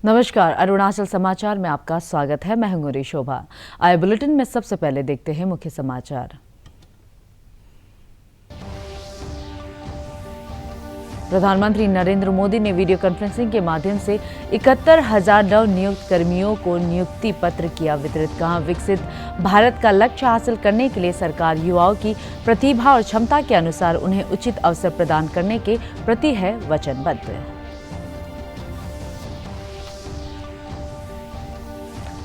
नमस्कार, अरुणाचल समाचार में आपका स्वागत है। मैं हूं शोभा। आए बुलेटिन में सबसे पहले देखते हैं मुख्य समाचार। प्रधानमंत्री नरेंद्र मोदी ने वीडियो कॉन्फ्रेंसिंग के माध्यम से 71,000 नव नियुक्त कर्मियों को नियुक्ति पत्र किया वितरित। कहा, विकसित भारत का लक्ष्य हासिल करने के लिए सरकार युवाओं की प्रतिभा और क्षमता के अनुसार उन्हें उचित अवसर प्रदान करने के प्रति है वचनबद्ध।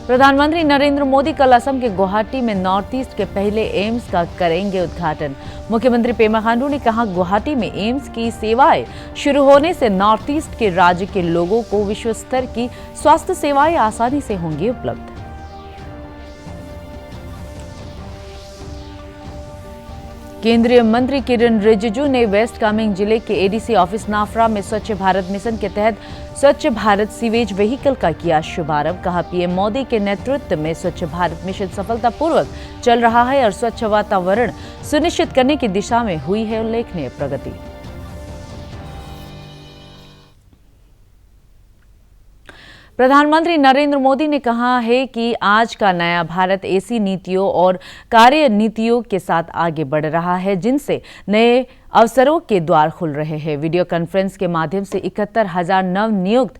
प्रधानमंत्री नरेंद्र मोदी कल असम के गुवाहाटी में नॉर्थ ईस्ट के पहले एम्स का करेंगे उद्घाटन। मुख्यमंत्री पेमा खांडू ने कहा, गुवाहाटी में एम्स की सेवाएं शुरू होने से नॉर्थ ईस्ट के राज्य के लोगों को विश्व स्तर की स्वास्थ्य सेवाएं आसानी से होंगी उपलब्ध। केंद्रीय मंत्री किरण रिजिजू ने वेस्ट कामेंग जिले के एडीसी ऑफिस नाफरा में स्वच्छ भारत मिशन के तहत स्वच्छ भारत सीवेज व्हीकल का किया शुभारंभ। कहा, पीएम मोदी के नेतृत्व में स्वच्छ भारत मिशन सफलतापूर्वक चल रहा है और स्वच्छ वातावरण सुनिश्चित करने की दिशा में हुई है उल्लेखनीय प्रगति। प्रधानमंत्री नरेंद्र मोदी ने कहा है कि आज का नया भारत ऐसी नीतियों और कार्य नीतियों के साथ आगे बढ़ रहा है जिनसे नए अवसरों के द्वार खुल रहे हैं। वीडियो कॉन्फ्रेंस के माध्यम से 71,000 नव नियुक्त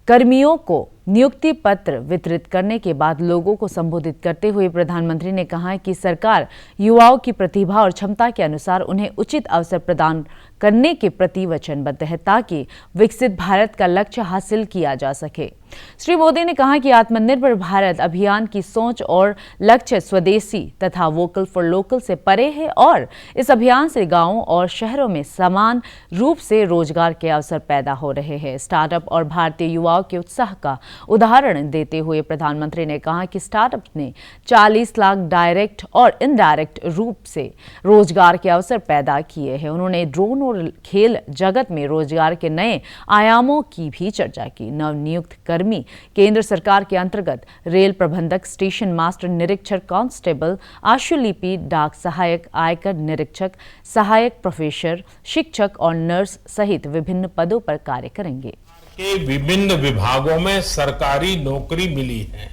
कर्मियों को नियुक्ति पत्र वितरित करने के बाद लोगों को संबोधित करते हुए प्रधानमंत्री ने कहा कि सरकार युवाओं की प्रतिभा और क्षमता के अनुसार उन्हें उचित अवसर प्रदान करने के प्रति वचनबद्ध है ताकि विकसित भारत का लक्ष्य हासिल किया जा सके। श्री मोदी ने कहा कि आत्मनिर्भर भारत अभियान की सोच और लक्ष्य स्वदेशी तथा वोकल फॉर लोकल से परे है और इस अभियान से गांवों और शहरों में समान रूप से रोजगार के अवसर पैदा हो रहे हैं। स्टार्टअप और भारतीय युवाओं के उत्साह का उदाहरण देते हुए प्रधानमंत्री ने कहा कि स्टार्टअप ने 40 लाख डायरेक्ट और इनडायरेक्ट रूप से रोजगार के अवसर पैदा किए हैं। उन्होंने ड्रोन और खेल जगत में रोजगार के नए आयामों की भी चर्चा की। नवनियुक्त कर्मी केंद्र सरकार के अंतर्गत रेल प्रबंधक, स्टेशन मास्टर, निरीक्षक, कांस्टेबल, आशुलिपि, डाक सहायक, आयकर निरीक्षक, सहायक प्रोफेसर, शिक्षक और नर्स सहित विभिन्न पदों पर कार्य करेंगे। के विभिन्न विभागों में सरकारी नौकरी मिली है।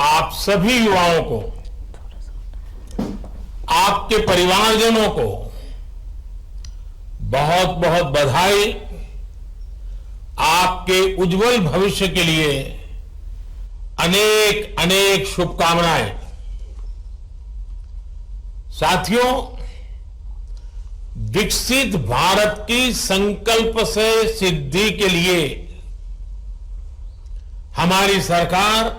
आप सभी युवाओं को, आपके परिवारजनों को बहुत बहुत बधाई। आपके उज्जवल भविष्य के लिए अनेक अनेक शुभकामनाएं। साथियों, विकसित भारत की संकल्प से सिद्धि के लिए हमारी सरकार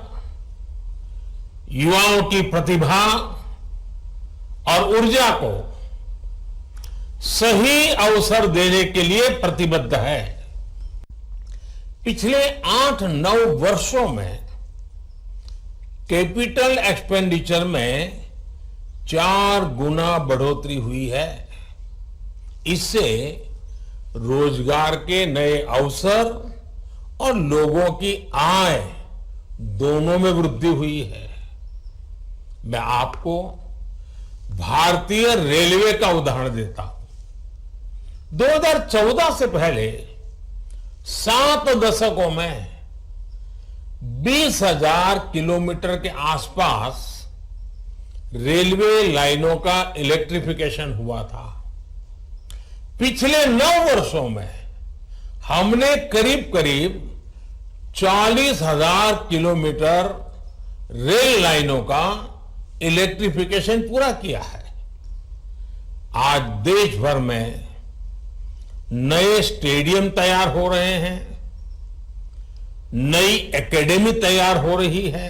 युवाओं की प्रतिभा और ऊर्जा को सही अवसर देने के लिए प्रतिबद्ध है। पिछले 8-9 वर्षों में कैपिटल एक्सपेंडिचर में 4 गुना बढ़ोतरी हुई है। इससे रोजगार के नए अवसर और लोगों की आय दोनों में वृद्धि हुई है। मैं आपको भारतीय रेलवे का उदाहरण देता हूं। 2014 से पहले 7 दशकों में 20,000 किलोमीटर के आसपास रेलवे लाइनों का इलेक्ट्रिफिकेशन हुआ था। पिछले 9 वर्षों में हमने करीब करीब 40,000 किलोमीटर रेल लाइनों का इलेक्ट्रिफिकेशन पूरा किया है। आज देश भर में नए स्टेडियम तैयार हो रहे हैं, नई एकेडमी तैयार हो रही है।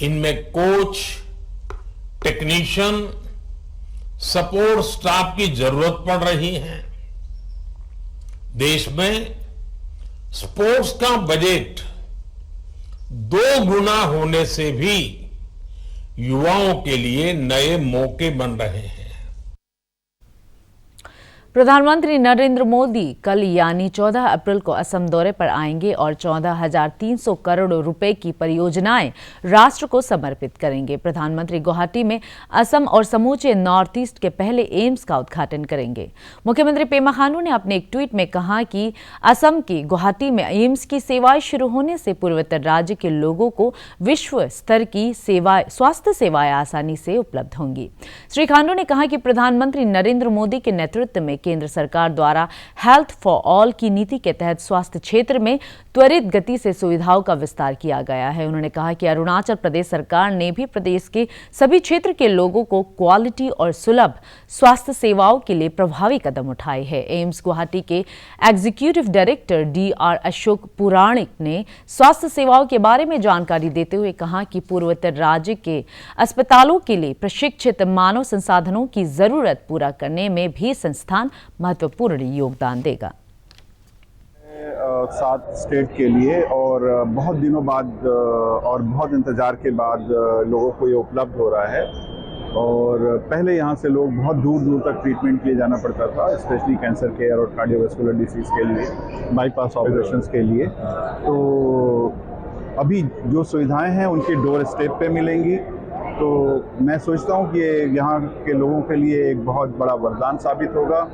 इनमें कोच, टेक्नीशियन, सपोर्ट स्टाफ की जरूरत पड़ रही है। देश में स्पोर्ट्स का बजट 2 गुना होने से भी युवाओं के लिए नए मौके बन रहे हैं। प्रधानमंत्री नरेंद्र मोदी कल यानी 14 अप्रैल को असम दौरे पर आएंगे और 14,300 करोड़ रुपए की परियोजनाएं राष्ट्र को समर्पित करेंगे। प्रधानमंत्री गुवाहाटी में असम और समूचे नॉर्थ ईस्ट के पहले एम्स का उद्घाटन करेंगे। मुख्यमंत्री पेमा खांडू ने अपने एक ट्वीट में कहा कि असम के गुवाहाटी में एम्स की सेवाएं शुरू होने से पूर्वोत्तर राज्य के लोगों को विश्व स्तर की स्वास्थ्य सेवाएं आसानी से उपलब्ध होंगी। श्री खांडू ने कहा कि प्रधानमंत्री नरेंद्र मोदी के नेतृत्व में केंद्र सरकार द्वारा हेल्थ फॉर ऑल की नीति के तहत स्वास्थ्य क्षेत्र में त्वरित गति से सुविधाओं का विस्तार किया गया है। उन्होंने कहा कि अरुणाचल प्रदेश सरकार ने भी प्रदेश के सभी क्षेत्र के लोगों को क्वालिटी और सुलभ स्वास्थ्य सेवाओं के लिए प्रभावी कदम उठाए हैं। एम्स गुवाहाटी के एग्जीक्यूटिव डायरेक्टर DR अशोक पुराणिक ने स्वास्थ्य सेवाओं के बारे में जानकारी देते हुए कहा कि पूर्वोत्तर राज्य के अस्पतालों के लिए प्रशिक्षित मानव संसाधनों की जरूरत पूरा करने में भी संस्थान महत्वपूर्ण योगदान देगा। 7 स्टेट के लिए और बहुत दिनों बाद और बहुत इंतज़ार के बाद लोगों को ये उपलब्ध हो रहा है। और पहले यहाँ से लोग बहुत दूर दूर तक ट्रीटमेंट के लिए जाना पड़ता था, स्पेशली कैंसर केयर और कार्डियोवैस्कुलर डिसीज़ के लिए, बाईपास ऑपरेशंस के लिए। तो अभी जो सुविधाएं हैं उनके डोर स्टेप पे मिलेंगी। तो मैं सोचता हूँ कि यहाँ के लोगों के लिए एक बहुत बड़ा वरदान साबित होगा।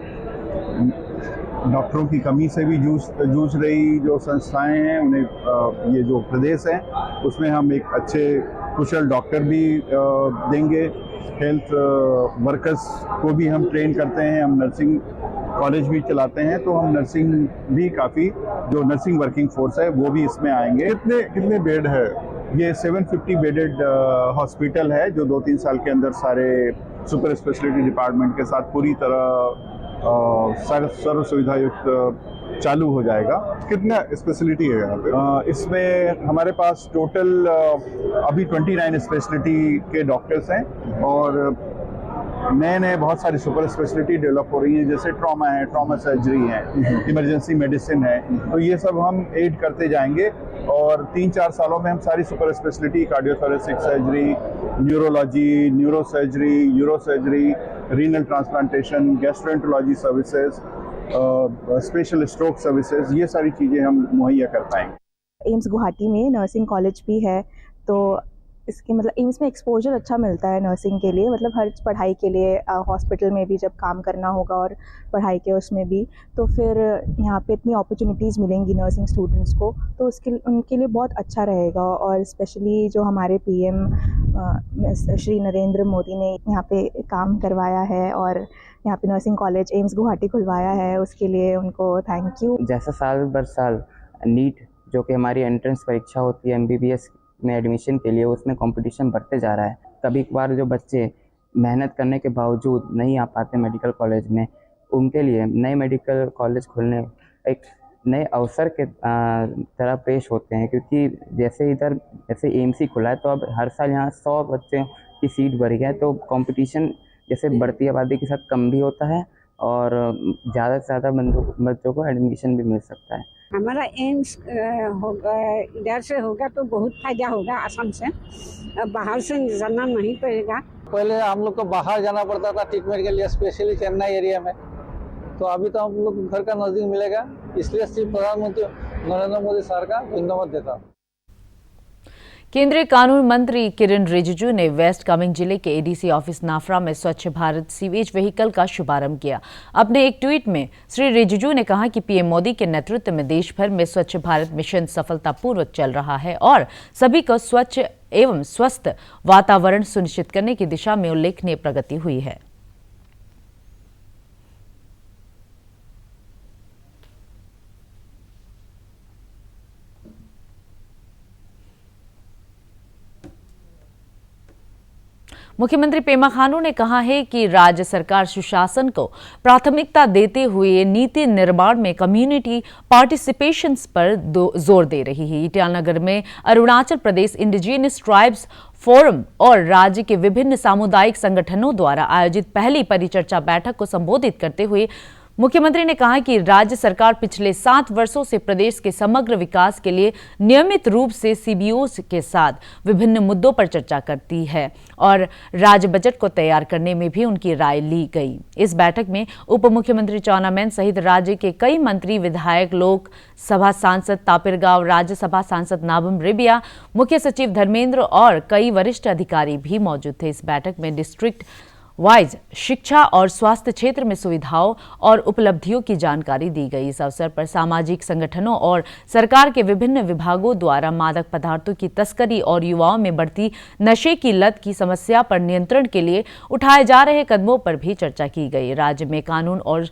डॉक्टरों की कमी से भी जूझ रही जो संस्थाएं हैं, उन्हें ये जो प्रदेश है उसमें हम एक अच्छे कुशल डॉक्टर भी देंगे। हेल्थ वर्कर्स को भी हम ट्रेन करते हैं, हम नर्सिंग कॉलेज भी चलाते हैं, तो हम नर्सिंग भी काफ़ी जो नर्सिंग वर्किंग फोर्स है वो भी इसमें आएंगे। कितने बेड है? ये 750 बेडेड हॉस्पिटल है जो 2-3 साल के अंदर सारे सुपर स्पेशलिटी डिपार्टमेंट के साथ पूरी तरह सर्व सुविधा युक्त चालू हो जाएगा। कितना स्पेशलिटी है यहाँ पे? इसमें हमारे पास टोटल अभी 29 स्पेशलिटी के डॉक्टर्स हैं और नए बहुत सारी सुपर स्पेशलिटी डेवलप हो रही हैं, जैसे ट्रॉमा है, ट्रॉमा सर्जरी है, इमरजेंसी मेडिसिन है। तो ये सब हम एड करते जाएंगे और 3-4 सालों में हम सारी super speciality, cardiothoracic surgery, neurology, neuro surgery, euro surgery, renal transplantation, gastroenterology services, special stroke services, ये सारी चीज़ें हम मुहैया कर पाएंगे। एम्स गुवाहाटी में नर्सिंग कॉलेज भी है, तो इसके मतलब एम्स में एक्सपोजर अच्छा मिलता है नर्सिंग के लिए, मतलब हर पढ़ाई के लिए हॉस्पिटल में भी जब काम करना होगा और पढ़ाई के उसमें भी, तो फिर यहाँ पे इतनी अपॉर्चुनिटीज़ मिलेंगी नर्सिंग स्टूडेंट्स को, तो उनके लिए बहुत अच्छा रहेगा। और स्पेशली जो हमारे PM श्री नरेंद्र मोदी ने यहाँ पे काम करवाया है और यहाँ पे नर्सिंग कॉलेज एम्स गुवाहाटी खुलवाया है, उसके लिए उनको थैंक यू। जैसा साल बर साल नीट जो कि हमारी एंट्रेंस परीक्षा होती है MBBS में एडमिशन के लिए, उसमें कंपटीशन बढ़ते जा रहा है। कभी कभार जो बच्चे मेहनत करने के बावजूद नहीं आ पाते मेडिकल कॉलेज में, उनके लिए नए मेडिकल कॉलेज खुलने एक नए अवसर के तरह पेश होते हैं, क्योंकि जैसे एम्स ही खुला है तो अब हर साल यहाँ 100 बच्चों की सीट बढ़ी है, तो कंपटीशन जैसे बढ़ती आबादी के साथ कम भी होता है और ज़्यादा से ज़्यादा बच्चों को एडमिशन भी मिल सकता है। हमारा एम्स होगा, इधर से होगा तो बहुत फायदा होगा असम से, बाहर से जाना नहीं पड़ेगा। पहले हम लोग को बाहर जाना पड़ता था ट्रीटमेंट के लिए, स्पेशली चेन्नई एरिया में, तो अभी तो हम लोग घर का नज़दीक मिलेगा, इसलिए सिर्फ प्रधानमंत्री नरेंद्र मोदी सर का धन्यवाद देता। केंद्रीय कानून मंत्री किरण रिजिजू ने वेस्ट कामेंग जिले के ADC ऑफिस नाफरा में स्वच्छ भारत सीवेज व्हीकल का शुभारंभ किया। अपने एक ट्वीट में श्री रिजिजू ने कहा कि PM मोदी के नेतृत्व में देश भर में स्वच्छ भारत मिशन सफलतापूर्वक चल रहा है और सभी को स्वच्छ एवं स्वस्थ वातावरण सुनिश्चित करने की दिशा में उल्लेखनीय प्रगति हुई है। मुख्यमंत्री पेमा खांडू ने कहा है कि राज्य सरकार सुशासन को प्राथमिकता देते हुए नीति निर्माण में कम्युनिटी पार्टिसिपेशन पर जोर दे रही है। ईटानगर में Arunachal Pradesh indigenous tribes forum और राज्य के विभिन्न सामुदायिक संगठनों द्वारा आयोजित पहली परिचर्चा बैठक को संबोधित करते हुए मुख्यमंत्री ने कहा कि राज्य सरकार पिछले 7 वर्षों से प्रदेश के समग्र विकास के लिए नियमित रूप से सीबीओ के साथ विभिन्न मुद्दों पर चर्चा करती है और राज्य बजट को तैयार करने में भी उनकी राय ली गई। इस बैठक में उप मुख्यमंत्री चाउना मैन सहित राज्य के कई मंत्री, विधायक, लोक सभा सांसद तापिर गाव, राज्यसभा सांसद नाबम रेबिया, मुख्य सचिव धर्मेंद्र और कई वरिष्ठ अधिकारी भी मौजूद थे। इस बैठक में डिस्ट्रिक्ट वाइज शिक्षा और स्वास्थ्य क्षेत्र में सुविधाओं और उपलब्धियों की जानकारी दी गई। इस अवसर पर सामाजिक संगठनों और सरकार के विभिन्न विभागों द्वारा मादक पदार्थों की तस्करी और युवाओं में बढ़ती नशे की लत की समस्या पर नियंत्रण के लिए उठाए जा रहे कदमों पर भी चर्चा की गई। राज्य में कानून और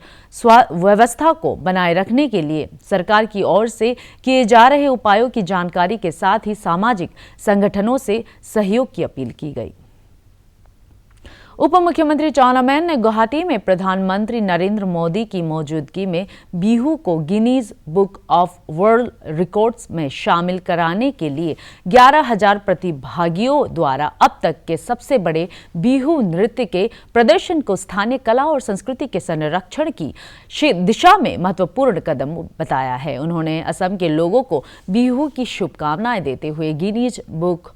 व्यवस्था को बनाए रखने के लिए सरकार की ओर से किए जा रहे उपायों की जानकारी के साथ ही सामाजिक संगठनों से सहयोग की अपील की गई। उप मुख्यमंत्री चाउना मैन ने गुवाहाटी में प्रधानमंत्री नरेंद्र मोदी की मौजूदगी में बिहू को Guinness book of world records में शामिल कराने के लिए 11,000 प्रतिभागियों द्वारा अब तक के सबसे बड़े बिहू नृत्य के प्रदर्शन को स्थानीय कला और संस्कृति के संरक्षण की दिशा में महत्वपूर्ण कदम बताया है। उन्होंने असम के लोगों को बिहू की शुभकामनाएं देते हुए Guinness book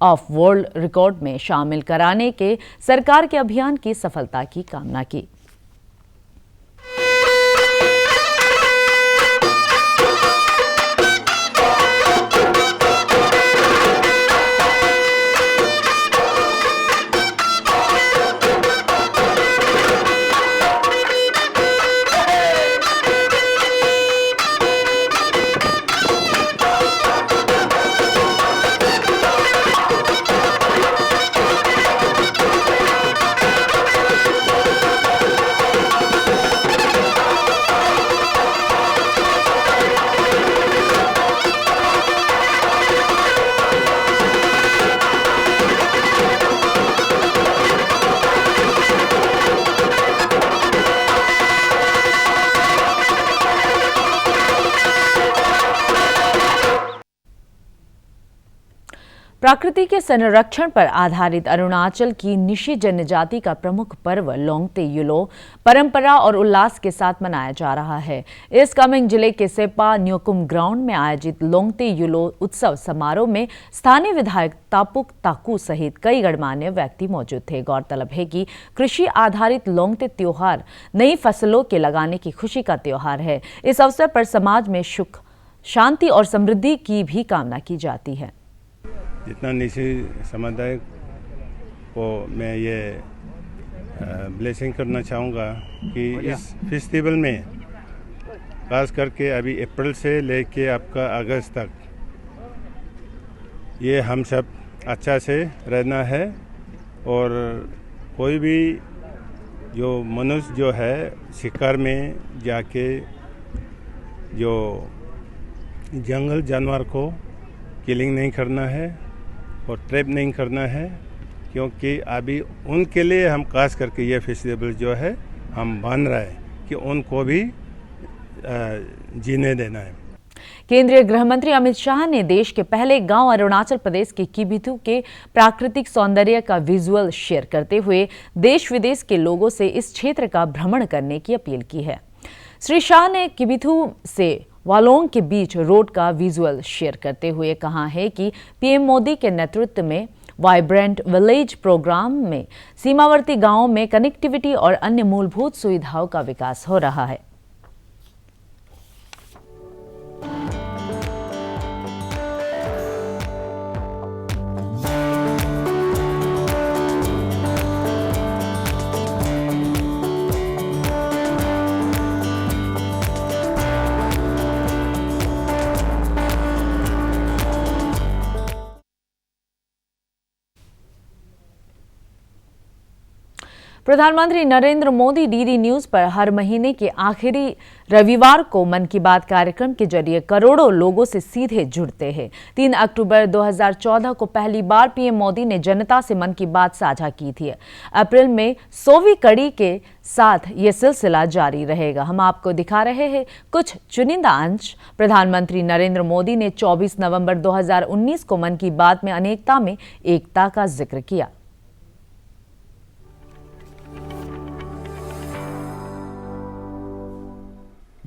of world record में शामिल कराने के सरकार के अभियान की सफलता की कामना की। प्रकृति के संरक्षण पर आधारित अरुणाचल की निशी जनजाति का प्रमुख पर्व लोंगते युलो परंपरा और उल्लास के साथ मनाया जा रहा है। इस कामेंग जिले के सेपा न्योकुम ग्राउंड में आयोजित लोंगते युलो उत्सव समारोह में स्थानीय विधायक तापुक ताकू सहित कई गणमान्य व्यक्ति मौजूद थे। गौरतलब है कि कृषि आधारित लोंगते त्योहार नई फसलों के लगाने की खुशी का त्योहार है। इस अवसर पर समाज में सुख, शांति और समृद्धि की भी कामना की जाती है। जितना निशी समुदाय को मैं ये ब्लेसिंग करना चाहूँगा कि इस फेस्टिवल में खास करके अभी अप्रैल से लेके आपका अगस्त तक ये हम सब अच्छा से रहना है और कोई भी जो मनुष्य जो है शिकार में जाके जो जंगल जानवर को किलिंग नहीं करना है और ट्रैप नहीं करना है, क्योंकि अभी उनके लिए हम खास करके ये फेस्टिवल जो है हम मान रहे हैं कि उनको भी जीने देना है। केंद्रीय गृह मंत्री अमित शाह ने देश के पहले गांव अरुणाचल प्रदेश के किबिथु के प्राकृतिक सौंदर्य का विजुअल शेयर करते हुए देश विदेश के लोगों से इस क्षेत्र का भ्रमण करने की अपील की है। श्री शाह ने किबिथु से वालोंग के बीच रोड का विजुअल शेयर करते हुए कहा है कि पीएम मोदी के नेतृत्व में वाइब्रेंट विलेज प्रोग्राम में सीमावर्ती गांवों में कनेक्टिविटी और अन्य मूलभूत सुविधाओं का विकास हो रहा है। प्रधानमंत्री नरेंद्र मोदी डीडी न्यूज पर हर महीने के आखिरी रविवार को मन की बात कार्यक्रम के जरिए करोड़ों लोगों से सीधे जुड़ते हैं। 3 अक्टूबर 2014 को पहली बार पीएम मोदी ने जनता से मन की बात साझा की थी। अप्रैल में 100वीं कड़ी के साथ ये सिलसिला जारी रहेगा। हम आपको दिखा रहे हैं कुछ चुनिंदा अंश। प्रधानमंत्री नरेंद्र मोदी ने 24 नवंबर 2019 को मन की बात में अनेकता में एकता का जिक्र किया।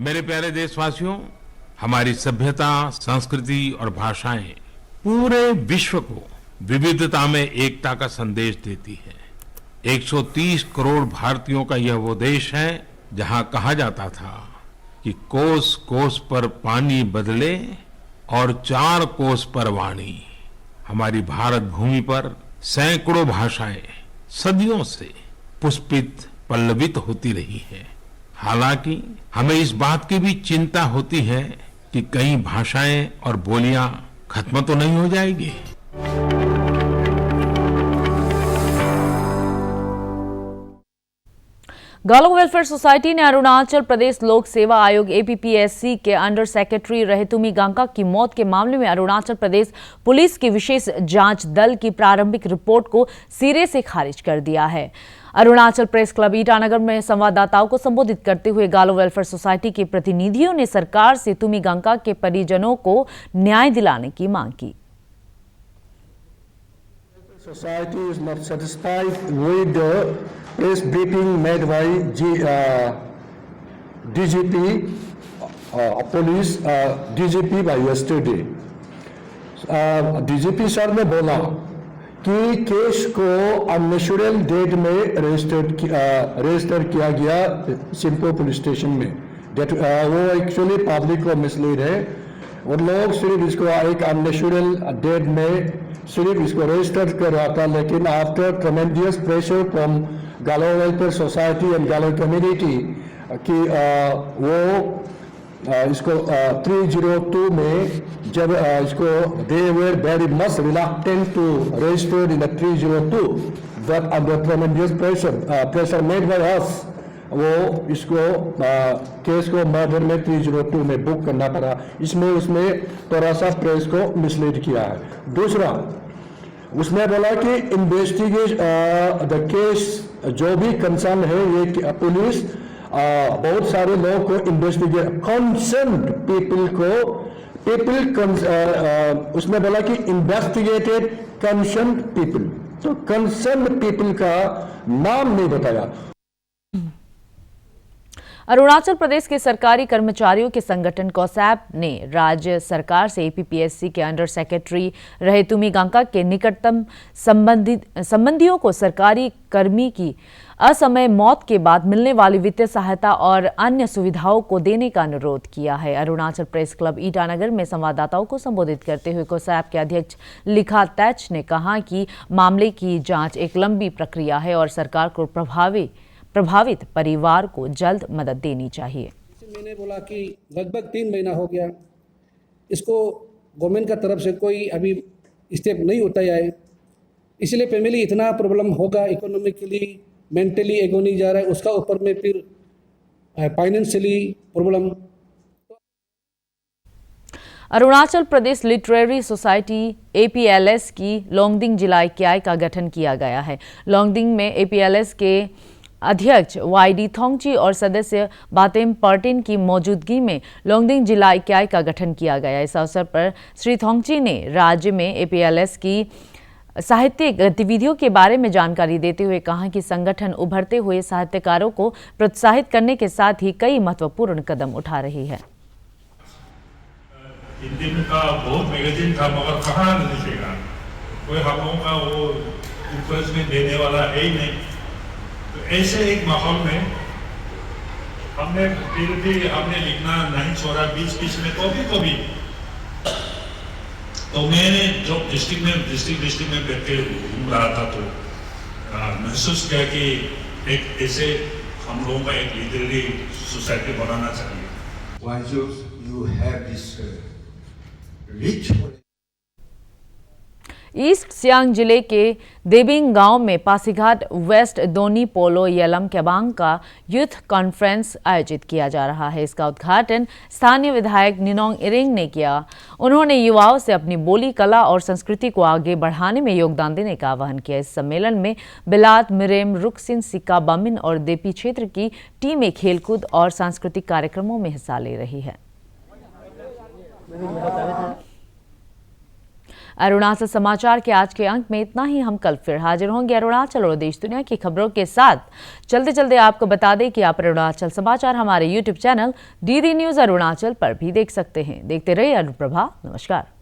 मेरे प्यारे देशवासियों, हमारी सभ्यता, संस्कृति और भाषाएं पूरे विश्व को विविधता में एकता का संदेश देती है। 130 करोड़ भारतीयों का यह वो देश है जहां कहा जाता था कि कोस कोस पर पानी बदले और 4 कोस पर वाणी। हमारी भारत भूमि पर सैकड़ों भाषाएं सदियों से पुष्पित पल्लवित होती रही है। हालांकि हमें इस बात की भी चिंता होती है कि कई भाषाएं और बोलियां खत्म तो नहीं हो जाएगी। गालो वेलफेयर सोसाइटी ने अरुणाचल प्रदेश लोक सेवा आयोग APPSC के अंडर सेक्रेटरी रहे तुमी गांका की मौत के मामले में अरुणाचल प्रदेश पुलिस की विशेष जांच दल की प्रारंभिक रिपोर्ट को सिरे से खारिज कर दिया है। अरुणाचल प्रेस क्लब ईटानगर में संवाददाताओं को संबोधित करते हुए गालो वेलफेयर सोसाइटी के प्रतिनिधियों ने सरकार से तुमी गांका के परिजनों को न्याय दिलाने की मांग की। Society is not satisfied with the press briefing made by DGP police DGP by yesterday. DGP sir ने बोला कि केस को अननेचुरल डेट में रजिस्टर किया गया सिंपो पुलिस स्टेशन में। वो एक्चुअली पब्लिक को मिसलीड है। उन लोग सिर्फ इसको एक अननेचुरल डेट में सिर्फ इसको रजिस्टर कर रहा था, लेकिन after tremendous pressure from Galo welfare society and Galo community कि वो इसको 302 में जब इसको they were very much reluctant to register in the 302 but under tremendous pressure made by us वो इसको केस को मर्डर में 302 में बुक करना पड़ा। इसमें उसमें थोड़ा सा प्रेस को मिसलीड किया है। दूसरा, उसने बोला कि इन्वेस्टिगेट द केस जो भी कंसर्न है ये पुलिस बहुत सारे लोगों को इन्वेस्टिगेट कंसर्न्ड उसने बोला कि इन्वेस्टिगेटेड कंसर्न्ड पीपल, तो कंसर्न्ड पीपल का नाम नहीं बताया। अरुणाचल प्रदेश के सरकारी कर्मचारियों के संगठन कोसैप ने राज्य सरकार से APPSC के अंडर सेक्रेटरी रहे तुमी गांका के निकटतम संबंधियों को सरकारी कर्मी की असमय मौत के बाद मिलने वाली वित्तीय सहायता और अन्य सुविधाओं को देने का अनुरोध किया है। अरुणाचल प्रेस क्लब ईटानगर में संवाददाताओं को संबोधित करते हुए कोसैप के अध्यक्ष लिखा तैच ने कहा कि मामले की जांच एक लंबी प्रक्रिया है और सरकार को प्रभावित परिवार को जल्द मदद देनी चाहिए। मैंने बोला कि लगभग 3 महीना हो गया, इसको गवर्नमेंट का तरफ से कोई अभी स्टेप नहीं होता है, इसलिए फैमिली इतना प्रॉब्लम होगा, इकोनॉमिकली मेंटली एगोनी जा रहा है, उसका ऊपर में फिर financially problem. Arunachal Pradesh literary society APLS की लोंगडिंग जिला इकाई का गठन किया गया है। लोंगडिंग में APLS के अध्यक्ष YD थोंगची और सदस्य बातेम पर्टिन की मौजूदगी में लोंगडिंग जिला इकाई का गठन किया गया। इस अवसर पर श्री थोंगची ने राज्य में APLS की साहित्यिक गतिविधियों के बारे में जानकारी देते हुए कहा कि संगठन उभरते हुए साहित्यकारों को प्रोत्साहित करने के साथ ही कई महत्वपूर्ण कदम उठा रही है। हिंदी में का बहुत मैगजीन था, मगर कहाँ लिखेगा कोई, हम लोगों का वो इंकरेजमेंट देने वाला है ही नहीं। तो ऐसे एक माहौल में हमने फिर भी हमने लिखना नहीं छोड़ा बीच में कभी तो मैंने जो डिस्ट्रिक्ट में बैठ के घूम रहा था तो महसूस किया कि एक ऐसे हम लोगों का एक लिटरेरी सोसाइटी बनाना चाहिए। Once you have this rich east Siang जिले के देबिंग गांव में पासीघाट वेस्ट दोनी पोलो यलम केबांग का यूथ कॉन्फ्रेंस आयोजित किया जा रहा है। इसका उद्घाटन स्थानीय विधायक निनोंग इरिंग ने किया। उन्होंने युवाओं से अपनी बोली, कला और संस्कृति को आगे बढ़ाने में योगदान देने का आह्वान किया। इस सम्मेलन में बिलात, मिरेम, रुकसिन, सिक्का, बामिन और देपी क्षेत्र की टीमें खेलकूद और सांस्कृतिक कार्यक्रमों में हिस्सा ले रही है। अरुणाचल समाचार के आज के अंक में इतना ही। हम कल फिर हाजिर होंगे अरुणाचल और देश दुनिया की खबरों के साथ। चलते चलते आपको बता दें कि आप अरुणाचल समाचार हमारे YouTube channel DD news Arunachal पर भी देख सकते हैं। देखते रहिए अनुप्रभा। नमस्कार।